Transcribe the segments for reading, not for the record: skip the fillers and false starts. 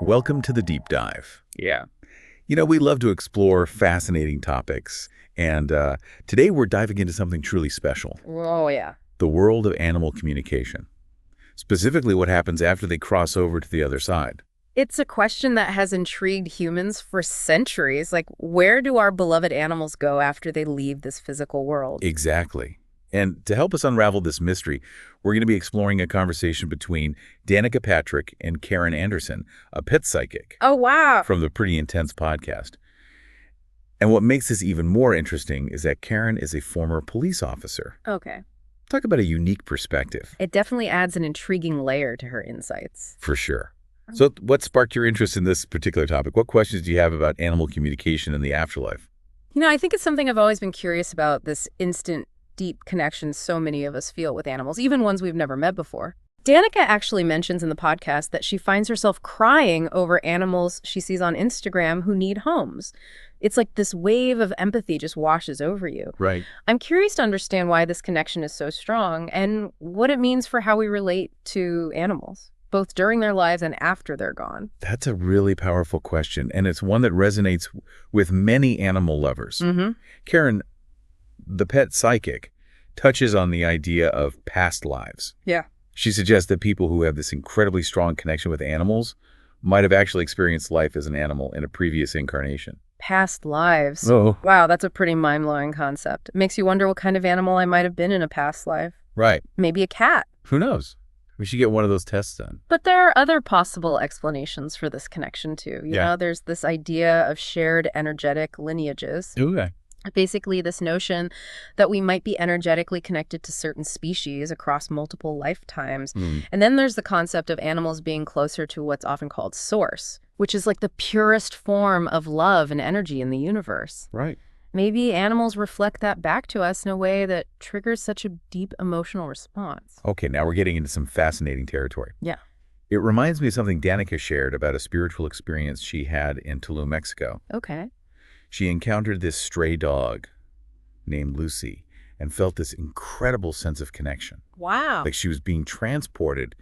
Welcome to the Deep Dive. Yeah. We love to explore fascinating topics, and today we're diving into something truly special, Oh, yeah. the world of animal communication, specifically what happens after they cross over to the other side. It's a question that has intrigued humans for centuries. Like, where do our beloved animals go after they leave this physical world? Exactly. And to help us unravel this mystery, we're going to be exploring a conversation between Danica Patrick and Karen Anderson, a pet psychic Oh, wow. from the Pretty Intense podcast. And what makes this even more interesting is that Karen is a former police officer. Okay. Talk about a unique perspective. It definitely adds an intriguing layer to her insights. For sure. So what sparked your interest in this particular topic? What questions do you have about animal communication in the afterlife? I think it's something I've always been curious about, this instant, deep connection so many of us feel with animals, even ones we've never met before. Danica actually mentions in the podcast that she finds herself crying over animals she sees on Instagram who need homes. It's like this wave of empathy just washes over you. Right. I'm curious to understand why this connection is so strong and what it means for how we relate to animals, both during their lives and after they're gone. That's a really powerful question, and it's one that resonates with many animal lovers. Mm-hmm. Karen, the pet psychic, touches on the idea of past lives. Yeah. She suggests that people who have this incredibly strong connection with animals might have actually experienced life as an animal in a previous incarnation. Past lives. Oh. Wow, that's a pretty mind-blowing concept. It makes you wonder what kind of animal I might have been in a past life. Right. Maybe a cat. Who knows? We should get one of those tests done. But there are other possible explanations for this connection, too. You know, there's this idea of shared energetic lineages. Okay. Basically, this notion that we might be energetically connected to certain species across multiple lifetimes. And then there's the concept of animals being closer to what's often called source, which is like the purest form of love and energy in the universe. Right. Maybe animals reflect that back to us in a way that triggers such a deep emotional response. Okay, now we're getting into some fascinating territory. Yeah. It reminds me of something Danica shared about a spiritual experience she had in Tulum, Mexico. Okay. She encountered this stray dog named Lucy and felt this incredible sense of connection. Wow. Like she was being transported,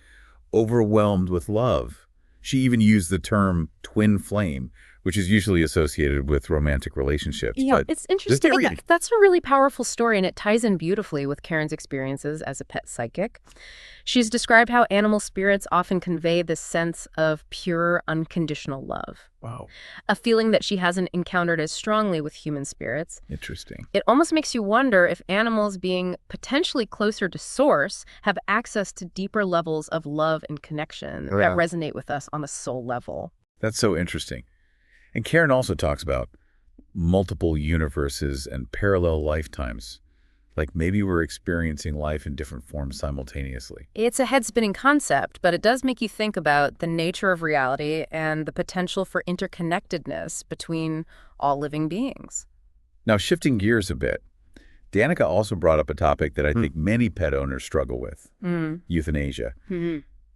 overwhelmed with love. She even used the term twin flame, which is usually associated with romantic relationships. Yeah, but it's interesting. just read. That's a really powerful story, and it ties in beautifully with Karen's experiences as a pet psychic. She's described how animal spirits often convey this sense of pure, unconditional love. Wow. A feeling that she hasn't encountered as strongly with human spirits. Interesting. It almost makes you wonder if animals being potentially closer to source have access to deeper levels of love and connection that resonate with us on a soul level. That's so interesting. And Karen also talks about multiple universes and parallel lifetimes. Like maybe we're experiencing life in different forms simultaneously. It's a head-spinning concept, but it does make you think about the nature of reality and the potential for interconnectedness between all living beings. Now, shifting gears a bit, Danica also brought up a topic that I think many pet owners struggle with, euthanasia.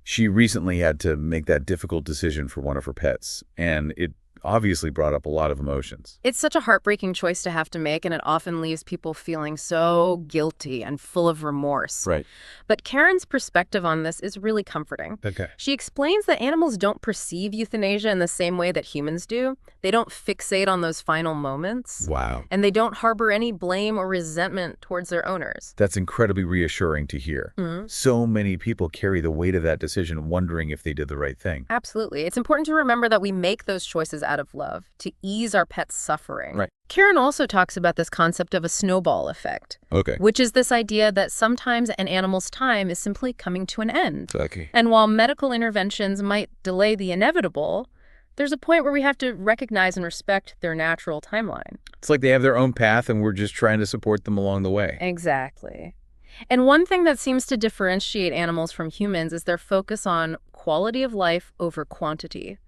She recently had to make that difficult decision for one of her pets, and it obviously brought up a lot of emotions. It's such a heartbreaking choice to have to make, and it often leaves people feeling so guilty and full of remorse. Right. But Karen's perspective on this is really comforting. Okay. She explains that animals don't perceive euthanasia in the same way that humans do. They don't fixate on those final moments. Wow. And they don't harbor any blame or resentment towards their owners. That's incredibly reassuring to hear. So many people carry the weight of that decision wondering if they did the right thing. Absolutely. It's important to remember that we make those choices out of love to ease our pet's suffering. Right. Karen also talks about this concept of a snowball effect. Okay. Which is this idea that sometimes an animal's time is simply coming to an end. Okay. And while medical interventions might delay the inevitable, there's a point where we have to recognize and respect their natural timeline. It's like they have their own path and we're just trying to support them along the way. Exactly. And one thing that seems to differentiate animals from humans is their focus on quality of life over quantity.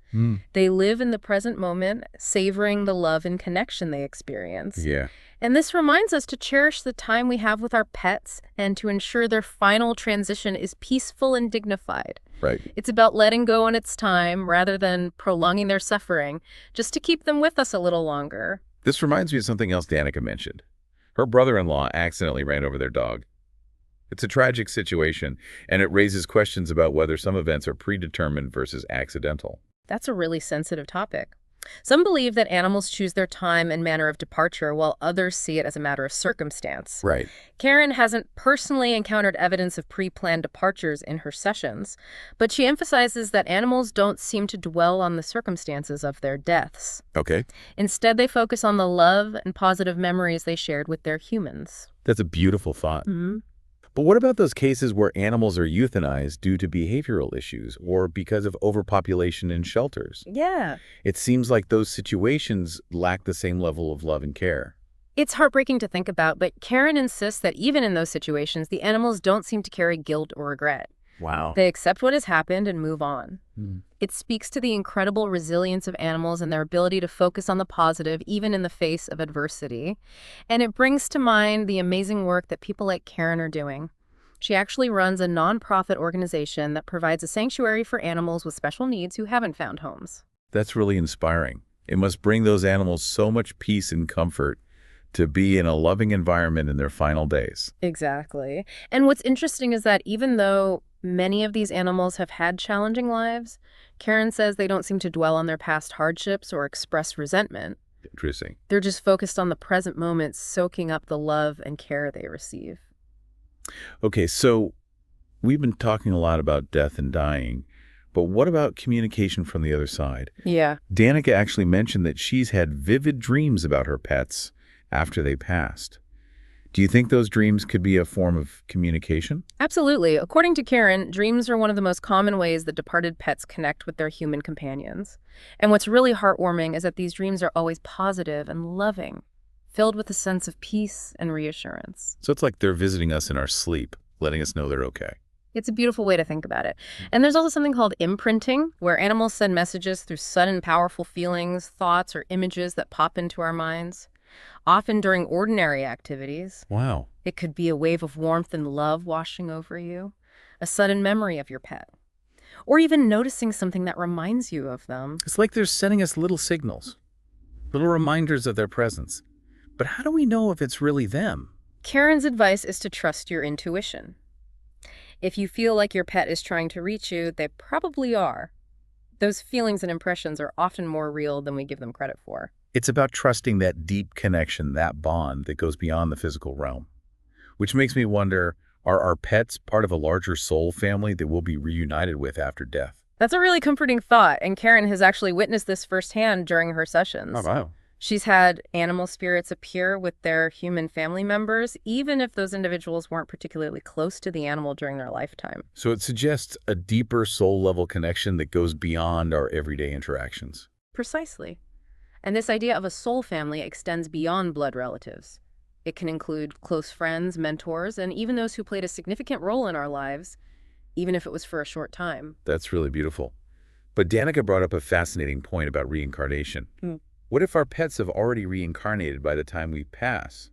They live in the present moment, savoring the love and connection they experience. Yeah. And this reminds us to cherish the time we have with our pets and to ensure their final transition is peaceful and dignified. Right. It's about letting go in its time rather than prolonging their suffering, just to keep them with us a little longer. This reminds me of something else Danica mentioned. Her brother-in-law accidentally ran over their dog. It's a tragic situation, and it raises questions about whether some events are predetermined versus accidental. That's a really sensitive topic. Some believe that animals choose their time and manner of departure, while others see it as a matter of circumstance. Right. Karen hasn't personally encountered evidence of pre-planned departures in her sessions, but she emphasizes that animals don't seem to dwell on the circumstances of their deaths. Okay. Instead, they focus on the love and positive memories they shared with their humans. That's a beautiful thought. Mm-hmm. But what about those cases where animals are euthanized due to behavioral issues or because of overpopulation in shelters? Yeah. It seems like those situations lack the same level of love and care. It's heartbreaking to think about, but Karen insists that even in those situations, the animals don't seem to carry guilt or regret. Wow. They accept what has happened and move on. Hmm. It speaks to the incredible resilience of animals and their ability to focus on the positive, even in the face of adversity. And it brings to mind the amazing work that people like Karen are doing. She actually runs a nonprofit organization that provides a sanctuary for animals with special needs who haven't found homes. That's really inspiring. It must bring those animals so much peace and comfort to be in a loving environment in their final days. Exactly. And what's interesting is that even though many of these animals have had challenging lives, Karen says they don't seem to dwell on their past hardships or express resentment. Interesting. They're just focused on the present moment, soaking up the love and care they receive. Okay, so we've been talking a lot about death and dying, but what about communication from the other side? Yeah. Danica actually mentioned that she's had vivid dreams about her pets after they passed. Do you think those dreams could be a form of communication? Absolutely. According to Karen, dreams are one of the most common ways that departed pets connect with their human companions. And what's really heartwarming is that these dreams are always positive and loving, filled with a sense of peace and reassurance. So it's like they're visiting us in our sleep, letting us know they're okay. It's a beautiful way to think about it. And there's also something called imprinting, where animals send messages through sudden, powerful feelings, thoughts, or images that pop into our minds, often during ordinary activities. Wow. It could be a wave of warmth and love washing over you, a sudden memory of your pet, or even noticing something that reminds you of them. It's like they're sending us little signals, little reminders of their presence. But how do we know if it's really them? Karen's advice is to trust your intuition. If you feel like your pet is trying to reach you, they probably are. Those feelings and impressions are often more real than we give them credit for. It's about trusting that deep connection, that bond that goes beyond the physical realm. Which makes me wonder, are our pets part of a larger soul family that we'll be reunited with after death? That's a really comforting thought, and Karen has actually witnessed this firsthand during her sessions. Oh, wow. She's had animal spirits appear with their human family members, even if those individuals weren't particularly close to the animal during their lifetime. So it suggests a deeper soul-level connection that goes beyond our everyday interactions. Precisely. And this idea of a soul family extends beyond blood relatives. It can include close friends, mentors, and even those who played a significant role in our lives, even if it was for a short time. That's really beautiful. But Danica brought up a fascinating point about reincarnation. What if our pets have already reincarnated by the time we pass?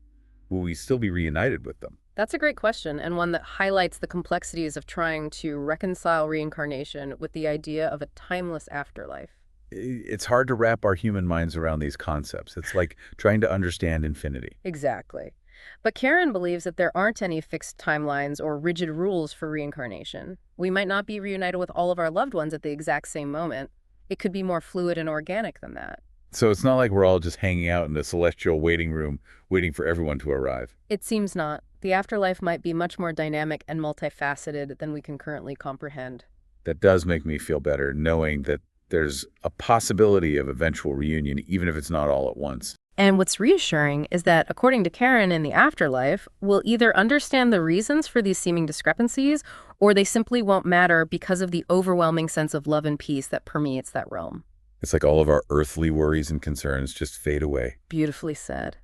Will we still be reunited with them? That's a great question, and one that highlights the complexities of trying to reconcile reincarnation with the idea of a timeless afterlife. It's hard to wrap our human minds around these concepts. It's like trying to understand infinity. Exactly. But Karen believes that there aren't any fixed timelines or rigid rules for reincarnation. We might not be reunited with all of our loved ones at the exact same moment. It could be more fluid and organic than that. So it's not like we're all just hanging out in the celestial waiting room, waiting for everyone to arrive. It seems not. The afterlife might be much more dynamic and multifaceted than we can currently comprehend. That does make me feel better, knowing that there's a possibility of eventual reunion, even if it's not all at once. And what's reassuring is that, according to Karen, in the afterlife, we'll either understand the reasons for these seeming discrepancies, or they simply won't matter because of the overwhelming sense of love and peace that permeates that realm. It's like all of our earthly worries and concerns just fade away. Beautifully said.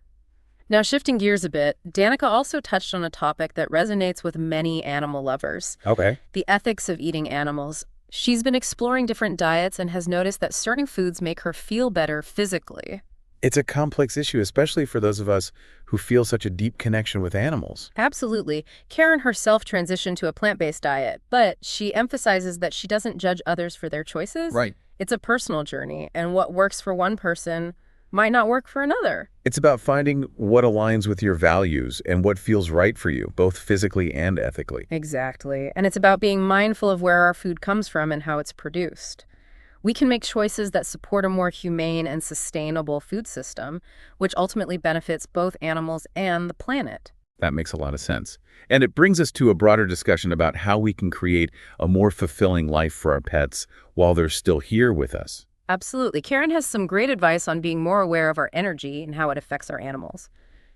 Now, shifting gears a bit, Danica also touched on a topic that resonates with many animal lovers. Okay. The ethics of eating animals. She's been exploring different diets and has noticed that certain foods make her feel better physically. It's a complex issue, especially for those of us who feel such a deep connection with animals. Absolutely. Karen herself transitioned to a plant-based diet, but she emphasizes that she doesn't judge others for their choices. Right. It's a personal journey, and what works for one person might not work for another. It's about finding what aligns with your values and what feels right for you, both physically and ethically. Exactly. And it's about being mindful of where our food comes from and how it's produced. We can make choices that support a more humane and sustainable food system, which ultimately benefits both animals and the planet. That makes a lot of sense. And it brings us to a broader discussion about how we can create a more fulfilling life for our pets while they're still here with us. Absolutely. Karen has some great advice on being more aware of our energy and how it affects our animals.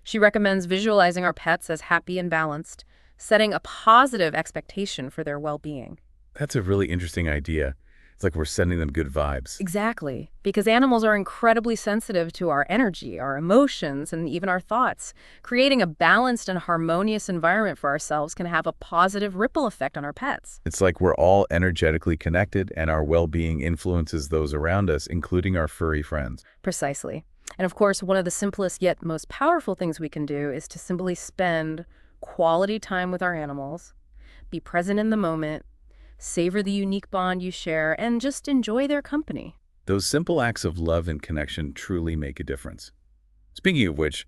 She recommends visualizing our pets as happy and balanced, setting a positive expectation for their well-being. That's a really interesting idea. It's like we're sending them good vibes. Exactly, because animals are incredibly sensitive to our energy, our emotions, and even our thoughts. Creating a balanced and harmonious environment for ourselves can have a positive ripple effect on our pets. It's like we're all energetically connected and our well-being influences those around us, including our furry friends. Precisely. And of course, one of the simplest yet most powerful things we can do is to simply spend quality time with our animals, be present in the moment, savor the unique bond you share, and just enjoy their company. Those simple acts of love and connection truly make a difference. Speaking of which,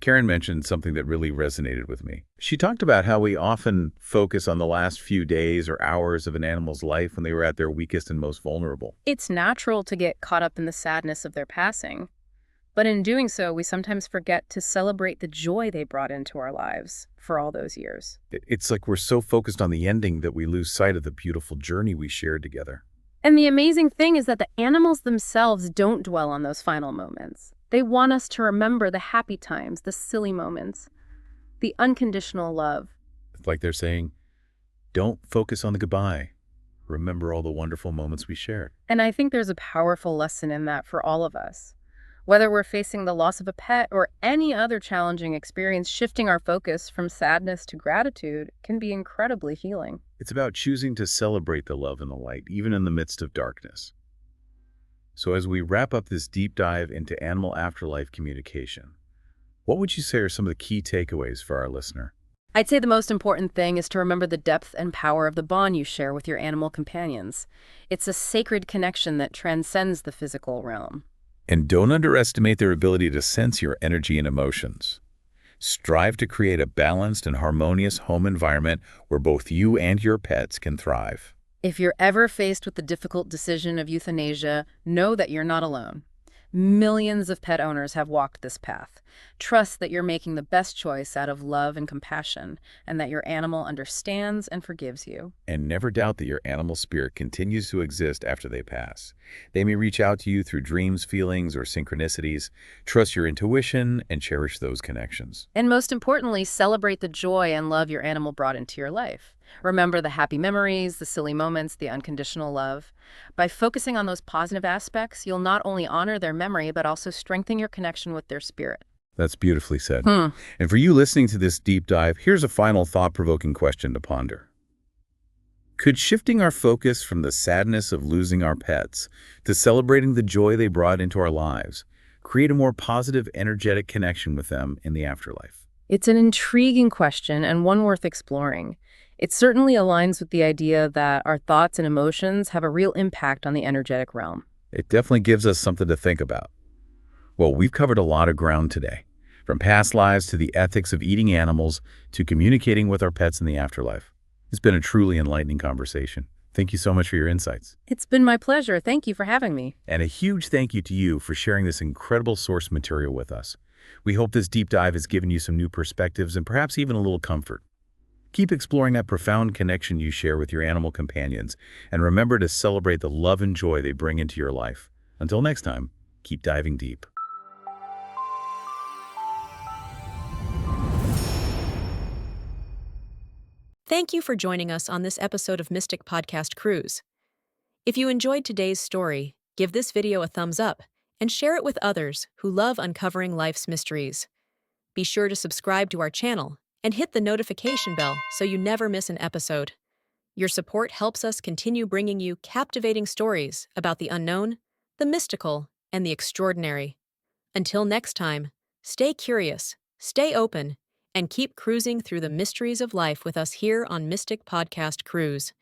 Karen mentioned something that really resonated with me. She talked about how we often focus on the last few days or hours of an animal's life when they were at their weakest and most vulnerable. It's natural to get caught up in the sadness of their passing, but in doing so, we sometimes forget to celebrate the joy they brought into our lives for all those years. It's like we're so focused on the ending that we lose sight of the beautiful journey we shared together. And the amazing thing is that the animals themselves don't dwell on those final moments. They want us to remember the happy times, the silly moments, the unconditional love. It's like they're saying, don't focus on the goodbye. Remember all the wonderful moments we shared. And I think there's a powerful lesson in that for all of us. Whether we're facing the loss of a pet or any other challenging experience, shifting our focus from sadness to gratitude can be incredibly healing. It's about choosing to celebrate the love and the light, even in the midst of darkness. So as we wrap up this deep dive into animal afterlife communication, what would you say are some of the key takeaways for our listener? I'd say the most important thing is to remember the depth and power of the bond you share with your animal companions. It's a sacred connection that transcends the physical realm. And don't underestimate their ability to sense your energy and emotions. Strive to create a balanced and harmonious home environment where both you and your pets can thrive. If you're ever faced with the difficult decision of euthanasia, know that you're not alone. Millions of pet owners have walked this path. Trust that you're making the best choice out of love and compassion, and that your animal understands and forgives you. And never doubt that your animal spirit continues to exist after they pass. They may reach out to you through dreams, feelings, or synchronicities. Trust your intuition and cherish those connections. And most importantly, celebrate the joy and love your animal brought into your life. Remember the happy memories, the silly moments, the unconditional love. By focusing on those positive aspects, you'll not only honor their memory, but also strengthen your connection with their spirit. That's beautifully said. And for you listening to this deep dive, here's a final thought-provoking question to ponder. Could shifting our focus from the sadness of losing our pets to celebrating the joy they brought into our lives create a more positive, energetic connection with them in the afterlife? It's an intriguing question and one worth exploring. It certainly aligns with the idea that our thoughts and emotions have a real impact on the energetic realm. It definitely gives us something to think about. Well, we've covered a lot of ground today, from past lives to the ethics of eating animals to communicating with our pets in the afterlife. It's been a truly enlightening conversation. Thank you so much for your insights. It's been my pleasure. Thank you for having me. And a huge thank you to you for sharing this incredible source material with us. We hope this deep dive has given you some new perspectives and perhaps even a little comfort. Keep exploring that profound connection you share with your animal companions, and remember to celebrate the love and joy they bring into your life. Until next time, keep diving deep. Thank you for joining us on this episode of Mystic Podcast Cruise. If you enjoyed today's story, give this video a thumbs up and share it with others who love uncovering life's mysteries. Be sure to subscribe to our channel and hit the notification bell so you never miss an episode. Your support helps us continue bringing you captivating stories about the unknown, the mystical, and the extraordinary. Until next time, stay curious, stay open, and keep cruising through the mysteries of life with us here on Mystic Podcast Cruise.